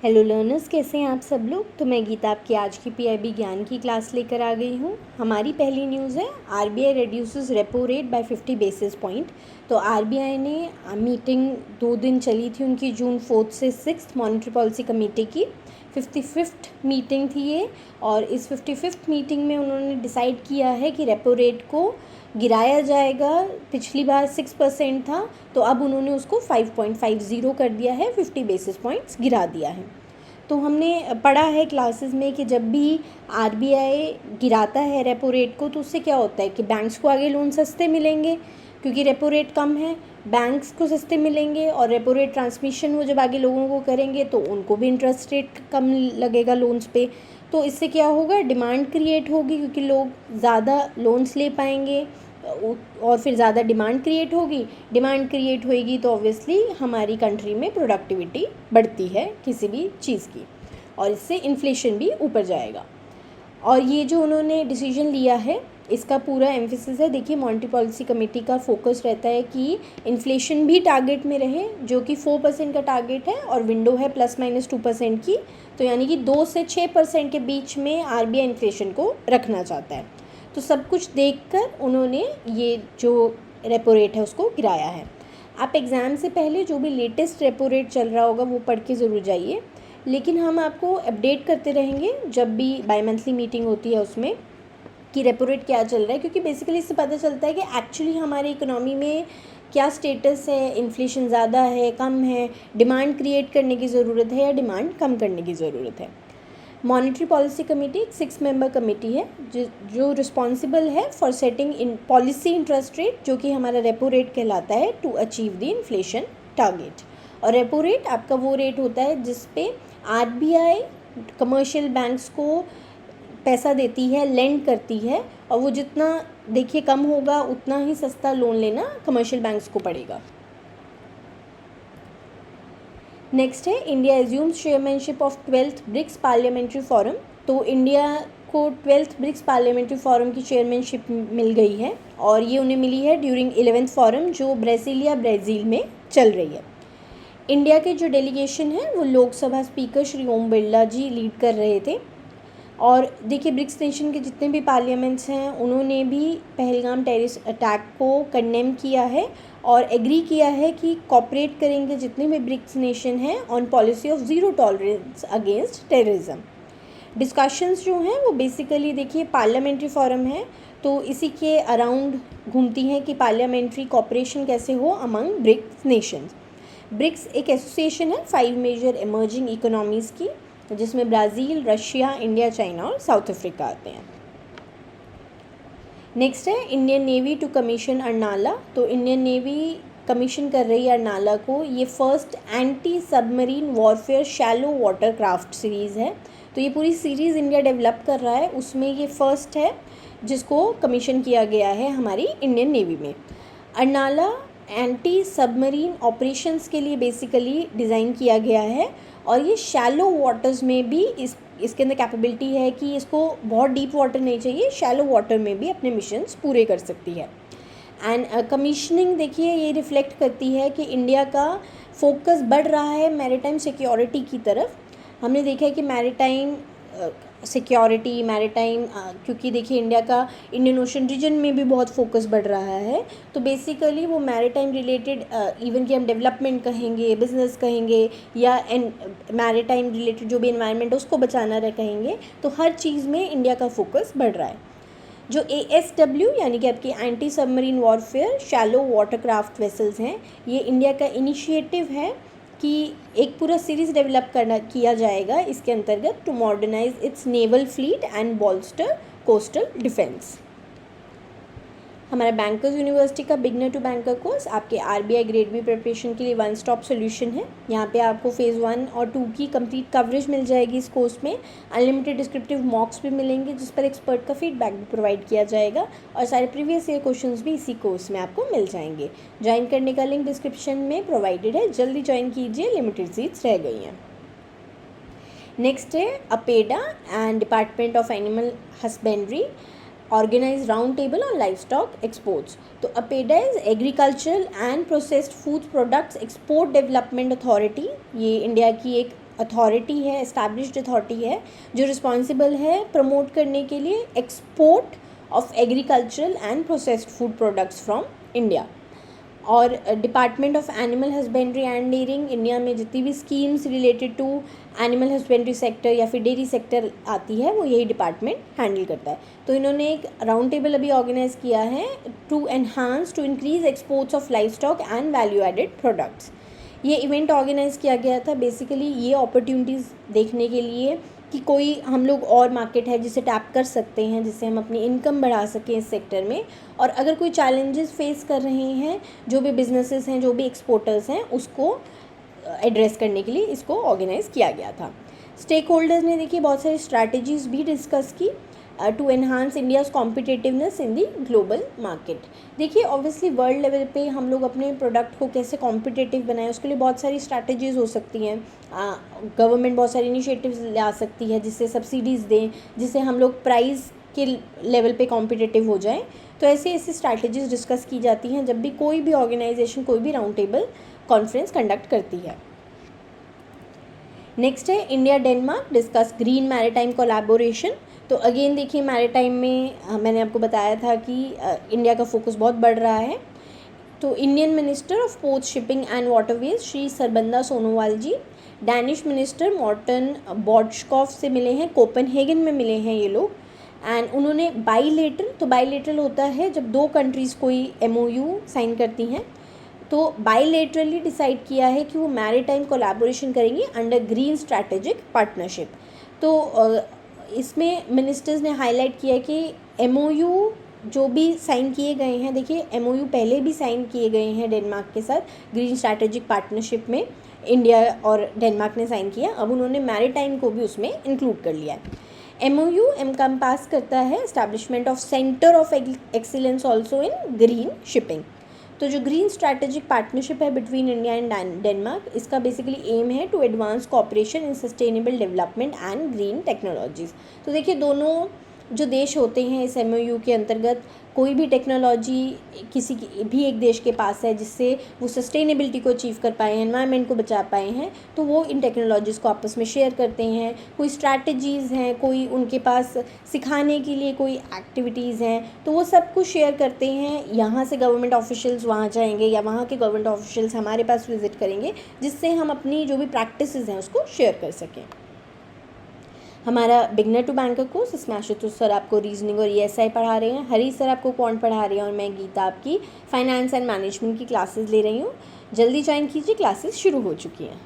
Hello learners, कैसे हैं आप सब लोग। तो मैं गीता आपकी आज की पीआईबी ज्ञान की क्लास लेकर आ गई हूँ। हमारी पहली न्यूज़ है RBI reduces repo rate by 50 basis point. तो आरबीआई ने मीटिंग 2 दिन चली थी उनकी, जून 4 से 6 मॉनेटरी पॉलिसी कमेटी की 55th मीटिंग थी ये। और इस 55th मीटिंग में उन्होंने डिसाइड किया है कि रेपो रेट को गिराया जाएगा। पिछली बार 6% था, तो अब उन्होंने उसको 5.50 कर दिया है, 50 बेसिस पॉइंट्स गिरा दिया है। तो हमने पढ़ा है क्लासेस में कि जब भी आरबीआई गिराता है रेपो रेट को, तो उससे क्या होता है कि बैंक्स को आगे लोन सस्ते मिलेंगे, क्योंकि रेपो रेट कम है, बैंक्स को सस्ते मिलेंगे। और रेपो रेट ट्रांसमिशन वो जब आगे लोगों को करेंगे तो उनको भी इंटरेस्ट रेट कम लगेगा लोन्स पे। तो इससे क्या होगा, डिमांड क्रिएट होगी, क्योंकि लोग ज़्यादा लोन्स ले पाएंगे और फिर ज़्यादा डिमांड क्रिएट होगी। डिमांड क्रिएट होएगी तो ऑब्वियसली हमारी कंट्री में प्रोडक्टिविटी बढ़ती है किसी भी चीज़ की, और इससे इन्फ्लेशन भी ऊपर जाएगा। और ये जो उन्होंने डिसीजन लिया है, इसका पूरा एम्फेसिस है। देखिए, मॉनेटरी पॉलिसी कमेटी का फोकस रहता है कि इन्फ्लेशन भी टारगेट में रहे, जो कि 4% का टारगेट है, और विंडो है ±2% की। तो यानी कि 2 से 6% के बीच में आरबीआई इन्फ्लेशन को रखना चाहता है। तो सब कुछ देखकर उन्होंने ये जो रेपो रेट है उसको गिराया है। आप एग्ज़ाम से पहले जो भी लेटेस्ट रेपो रेट चल रहा होगा वो पढ़ के ज़रूर जाइए, लेकिन हम आपको अपडेट करते रहेंगे जब भी बाई मंथली मीटिंग होती है उसमें कि रेपो रेट क्या चल रहा है, क्योंकि बेसिकली इससे पता चलता है कि एक्चुअली हमारी इकोनॉमी में क्या स्टेटस है, इन्फ्लेशन ज़्यादा है, कम है, डिमांड क्रिएट करने की ज़रूरत है या डिमांड कम करने की ज़रूरत है। मॉनेटरी पॉलिसी कमेटी एक 6 मेंबर कमेटी है जो रिस्पॉन्सिबल है for setting in policy interest rate, जो कि हमारा रेपो रेट कहलाता है, to achieve the inflation target. और रेपो रेट आपका वो रेट होता है जिस पे आरबीआई कमर्शियल बैंक्स को पैसा देती है, लेंड करती है, और वो जितना देखिए कम होगा उतना ही सस्ता लोन लेना कमर्शियल बैंक्स को पड़ेगा। नेक्स्ट है, India assumes chairmanship of 12th BRICS parliamentary forum. तो इंडिया को 12th ब्रिक्स पार्लियामेंट्री फोरम की चेयरमैनशिप मिल गई है, और ये उन्हें मिली है ड्यूरिंग 11th फोरम, जो ब्राज़ील में चल रही है। इंडिया के जो डेलीगेशन है वो लोकसभा स्पीकर श्री ओम बिरला जी लीड कर रहे थे। और देखिए, ब्रिक्स नेशन के जितने भी पार्लियामेंट्स हैं उन्होंने भी पहलगाम टेररिस्ट अटैक को कंडेम किया है और एग्री किया है कि कॉपरेट करेंगे जितने भी ब्रिक्स नेशन हैं on policy of zero tolerance against terrorism. Discussions जो हैं वो बेसिकली देखिए पार्लियामेंट्री फोरम है, तो इसी के अराउंड घूमती हैं कि पार्लियामेंट्री कॉपरेशन कैसे हो अमंग ब्रिक्स नेशंस। ब्रिक्स एक एसोसिएशन है 5 मेजर इमर्जिंग इकोनॉमीज़ की, जिसमें ब्राज़ील, रशिया, इंडिया, चाइना और साउथ अफ्रीका आते हैं। नेक्स्ट है Indian navy to commission Arnala. तो इंडियन नेवी कमीशन कर रही है अर्नाला को। ये first anti submarine warfare shallow water craft series है। तो ये पूरी सीरीज़ इंडिया डेवलप कर रहा है, उसमें ये फर्स्ट है जिसको कमीशन किया गया है हमारी इंडियन नेवी में। अर्नाला एंटी सबमरीन ऑपरेशंस के लिए बेसिकली डिज़ाइन किया गया है, और ये शैलो वाटर्स में भी इसके अंदर कैपेबिलिटी है कि इसको बहुत डीप वाटर नहीं चाहिए, शैलो वाटर में भी अपने मिशंस पूरे कर सकती है। एंड कमीशनिंग देखिए ये रिफ्लेक्ट करती है कि इंडिया का फोकस बढ़ रहा है मैरीटाइम सिक्योरिटी की तरफ। हमने देखा है कि मैरीटाइम सिक्योरिटी, मैरीटाइम, क्योंकि देखिए इंडिया का इंडियन ओशन रीजन में भी बहुत फोकस बढ़ रहा है, तो बेसिकली वो मैरीटाइम रिलेटेड, इवन कि हम डेवलपमेंट कहेंगे, बिजनेस कहेंगे, या मैरीटाइम रिलेटेड जो भी एनवायरनमेंट है उसको बचाना रहे कहेंगे, तो हर चीज़ में इंडिया का फोकस बढ़ रहा है। जो ASW यानी कि आपकी anti submarine warfare shallow watercraft vessels हैं, ये इंडिया का इनिशिएटिव है कि एक पूरा सीरीज़ डेवलप किया जाएगा इसके अंतर्गत, to modernize its naval fleet and bolster coastal defence. हमारा बैंकर्स यूनिवर्सिटी का बिगनर टू बैंकर कोर्स आपके आरबीआई ग्रेड बी प्रिपरेशन के लिए वन स्टॉप सोल्यूशन है। यहाँ पे आपको फेज़ 1 और 2 की कंप्लीट कवरेज मिल जाएगी इस कोर्स में। अनलिमिटेड डिस्क्रिप्टिव मॉक्स भी मिलेंगे जिस पर एक्सपर्ट का फीडबैक भी प्रोवाइड किया जाएगा, और सारे प्रीवियस ईयर क्वेश्चंस भी इसी कोर्स में आपको मिल जाएंगे। ज्वाइन करने का लिंक डिस्क्रिप्शन में प्रोवाइडेड है, जल्दी ज्वाइन कीजिए, लिमिटेड सीट्स रह गई हैं। नेक्स्ट है APEDA and department of animal husbandry organise round table on livestock exports. तो APEDA is agricultural and processed food products export development authority. ये इंडिया की एक अथॉरिटी है, एस्टैब्लिश्ड अथॉरिटी है जो रिस्पॉन्सिबल है प्रमोट करने के लिए export of agricultural and processed food products from India. और department of animal husbandry and dairying, India में जितनी भी schemes related to animal husbandry sector या फिर डेयरी सेक्टर आती है वो यही डिपार्टमेंट हैंडल करता है। तो इन्होंने एक राउंड टेबल अभी ऑर्गेनाइज किया है to increase exports of livestock and value added products. ये इवेंट ऑर्गेनाइज किया गया था बेसिकली ये अपॉर्चुनिटीज़ देखने के लिए कि कोई हम लोग और मार्केट है जिसे टैप कर सकते हैं, जिससे हम अपनी इनकम बढ़ा सकें इस सेक्टर में, और अगर कोई चैलेंजेस फेस कर रहे हैं जो भी बिजनेसेस हैं, जो भी एक्सपोर्टर्स हैं, उसको एड्रेस करने के लिए इसको ऑर्गेनाइज़ किया गया था। स्टेक होल्डर्स ने देखिए बहुत सारी स्ट्रैटेजीज़ भी डिस्कस की to enhance India's competitiveness in the global market. देखिए ऑब्वियसली वर्ल्ड लेवल पे हम लोग अपने प्रोडक्ट को कैसे कॉम्पिटिटिव बनाएं, उसके लिए बहुत सारी स्ट्रैटेजीज़ हो सकती हैं। गवर्नमेंट बहुत सारी इनिशिएटिव्स ला सकती है जिससे सब्सिडीज़ दें, जिससे हम लोग प्राइस के लेवल पे कॉम्पिटिटिव हो जाएं। तो ऐसी स्ट्रैटेजीज़ डिस्कस की जाती हैं जब भी कोई भी ऑर्गेनाइजेशन कोई भी राउंड टेबल कॉन्फ्रेंस कंडक्ट करती है। नेक्स्ट है India Denmark discuss green maritime collaboration. तो अगेन देखिए मैरीटाइम में मैंने आपको बताया था कि इंडिया का फोकस बहुत बढ़ रहा है। तो Indian minister of port shipping and waterways Shri Sarbananda Sonowal ji Danish minister Morten Bodskov से मिले हैं, कोपेनहेगन में मिले हैं ये लोग। एंड उन्होंने बाईलेटरल होता है जब दो कंट्रीज़ कोई MOU साइन करती हैं, तो बाईलेटरली डिसाइड किया है कि वो मैरीटाइम कोलैबोरेशन करेंगी अंडर ग्रीन स्ट्रैटेजिक पार्टनरशिप। तो इसमें मिनिस्टर्स ने हाईलाइट किया कि MOU जो भी साइन किए गए हैं, देखिए MOU पहले भी साइन किए गए हैं डेनमार्क के साथ ग्रीन स्ट्रैटेजिक पार्टनरशिप में, इंडिया और डेनमार्क ने साइन किया, अब उन्होंने मैरीटाइम को भी उसमें इंक्लूड कर लिया है। MOU एनकम्पास करता है establishment of centre of excellence also in green shipping. तो जो ग्रीन स्ट्रैटेजिक पार्टनरशिप है बिटवीन इंडिया एंड डेनमार्क, इसका बेसिकली एम है to advance cooperation in sustainable development and green technologies. तो देखिए दोनों जो देश होते हैं इस MOU के अंतर्गत कोई भी टेक्नोलॉजी किसी भी एक देश के पास है जिससे वो सस्टेनेबिलिटी को अचीव कर पाए हैं, एनवायरनमेंट को बचा पाए हैं, तो वो इन टेक्नोलॉजीज़ को आपस में शेयर करते हैं। कोई स्ट्रैटेजीज़ हैं, कोई उनके पास सिखाने के लिए कोई एक्टिविटीज़ हैं, तो वो सब कुछ शेयर करते हैं। यहाँ से गवर्नमेंट ऑफिशियल्स वहाँ जाएंगे या वहाँ के गवर्नमेंट ऑफिशियल्स हमारे पास विजिट करेंगे, जिससे हम अपनी जो भी प्रैक्टिसेस हैं उसको शेयर कर सकें। हमारा बिगनर टू बैंकर कोर्स, इसमें आशुतोष सर आपको रीजनिंग और ESI पढ़ा रहे हैं, हरी सर आपको क्वांट पढ़ा रही हैं, और मैं गीता आपकी फाइनेंस एंड मैनेजमेंट की क्लासेस ले रही हूँ। जल्दी ज्वाइन कीजिए, क्लासेस शुरू हो चुकी हैं।